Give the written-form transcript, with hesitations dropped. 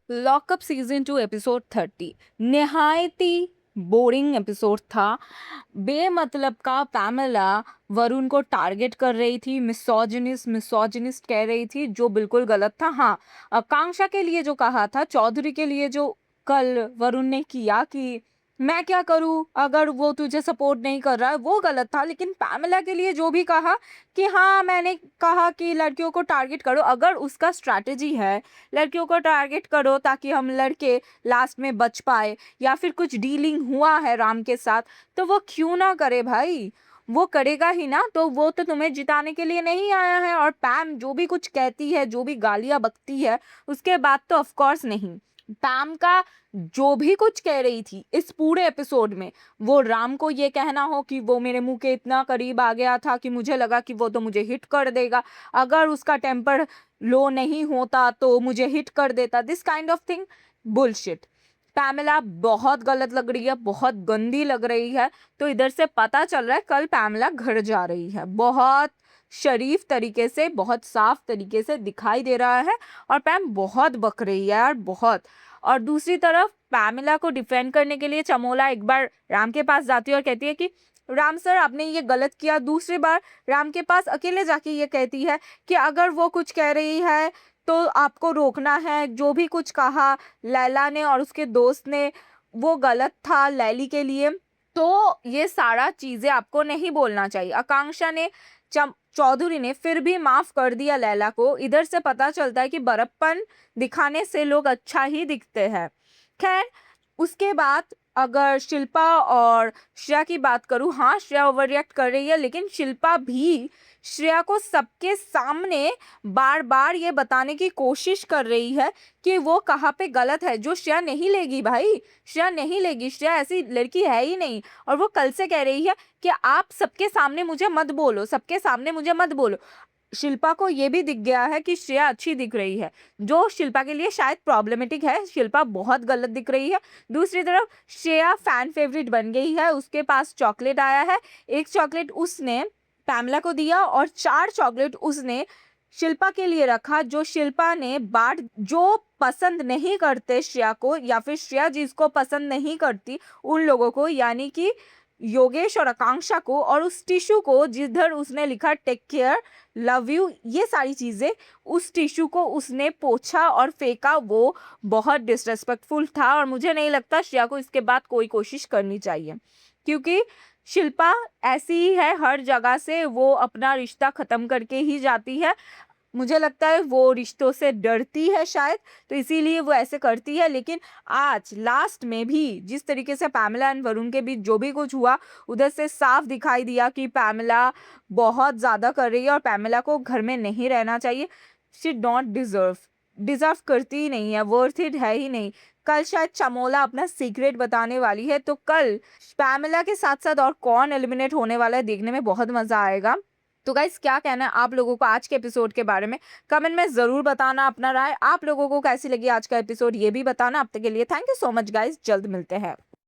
Lockup season 2 episode 30 निहायत ही boring episode था। बेमतलब का पैमेला वरुण को टारगेट कर रही थी, मिसोजिनिस्ट कह रही थी, जो बिल्कुल गलत था। हाँ, आकांक्षा के लिए जो कहा था, चौधरी के लिए जो कल वरुण ने किया कि मैं क्या करूं अगर वो तुझे सपोर्ट नहीं कर रहा है, वो गलत था। लेकिन पैमेला के लिए जो भी कहा कि हाँ, मैंने कहा कि लड़कियों को टारगेट करो, अगर उसका स्ट्रैटेजी है लड़कियों को टारगेट करो ताकि हम लड़के लास्ट में बच पाए, या फिर कुछ डीलिंग हुआ है राम के साथ, तो वो क्यों ना करे भाई। वो करेगा ही ना, तो वो तो तुम्हें जिताने के लिए नहीं आया है। और पैम जो भी कुछ कहती है, जो भी गालियां बकती है, उसके बाद तो ऑफ कोर्स नहीं। पैम का जो भी कुछ कह रही थी इस पूरे एपिसोड में, वो राम को ये कहना हो कि वो मेरे मुंह के इतना करीब आ गया था कि मुझे लगा कि वो तो मुझे हिट कर देगा, अगर उसका टेम्पर लो नहीं होता तो मुझे हिट कर देता, this kind of thing, bullshit. Pamela बहुत गलत लग रही है, बहुत गंदी लग रही है। तो इधर से पता चल रहा है कल पैमेला घर जा रही है, बहुत शरीफ तरीके से, बहुत साफ तरीके से दिखाई दे रहा है। और पैम बहुत बक रही है यार, बहुत। और दूसरी तरफ पैमेला को डिफेंड करने के लिए चमोला एक बार राम के पास जाती है और कहती है कि राम सर, आपने ये गलत किया। दूसरी बार राम के पास अकेले जाके ये कहती है कि अगर वो कुछ कह रही है तो आपको रोकना है। जो भी कुछ कहा लैला ने और उसके दोस्त ने, वो गलत था लैली के लिए, तो ये सारा चीजें आपको नहीं बोलना चाहिए। आकांक्षा ने, चौधरी ने फिर भी माफ कर दिया लैला को। इधर से पता चलता है कि बड़प्पन दिखाने से लोग अच्छा ही दिखते हैं। खैर, उसके बाद अगर शिल्पा और श्रेया की बात करूं, हाँ श्रेया ओवर रिएक्ट कर रही है, लेकिन शिल्पा भी श्रेया को सबके सामने बार बार ये बताने की कोशिश कर रही है कि वो कहाँ पे गलत है, जो श्रेया नहीं लेगी भाई। श्रेया नहीं लेगी, श्रेया ऐसी लड़की है ही नहीं। और वो कल से कह रही है कि आप सबके सामने मुझे मत बोलो, सबके सामने मुझे मत बोलो। शिल्पा को ये भी दिख गया है कि श्रेया अच्छी दिख रही है, जो शिल्पा के लिए शायद प्रॉब्लमेटिक है। शिल्पा बहुत गलत दिख रही है। दूसरी तरफ श्रेया फैन फेवरेट बन गई है, उसके पास चॉकलेट आया है। एक चॉकलेट उसने पैमला को दिया और 4 चॉकलेट उसने शिल्पा के लिए रखा, जो शिल्पा ने बांट, जो पसंद नहीं करते श्रेया को, या फिर श्रेया जिसको पसंद नहीं करती उन लोगों को, यानी कि योगेश और आकांक्षा को, और उस टिश्यू को जिधर उसने लिखा टेक केयर, लव यू, ये सारी चीजें, उस टिश्यू को उसने पोछा और फेंका। वो बहुत डिसरेस्पेक्टफुल था और मुझे नहीं लगता श्रेया को इसके बाद कोई कोशिश करनी चाहिए, क्योंकि शिल्पा ऐसी ही है, हर जगह से वो अपना रिश्ता खत्म करके ही जाती है। मुझे लगता है वो रिश्तों से डरती है शायद, तो इसीलिए वो ऐसे करती है। लेकिन आज लास्ट में भी जिस तरीके से पैमेला एंड वरुण के बीच जो भी कुछ हुआ, उधर से साफ दिखाई दिया कि पैमेला बहुत ज़्यादा कर रही है और पैमेला को घर में नहीं रहना चाहिए। शी डोंट डिजर्व करती ही नहीं है, वर्थ इट है ही नहीं। कल शायद चमोला अपना सीक्रेट बताने वाली है, तो कल पैमेला के साथ साथ और कौन एलिमिनेट होने वाला है देखने में बहुत मजा आएगा। तो गाइस, क्या कहना है आप लोगों को आज के एपिसोड के बारे में, कमेंट में जरूर बताना अपना राय। आप लोगों को कैसी लगी आज का एपिसोड ये भी बताना। अब तक के लिए thank you so much guys, जल्द मिलते हैं।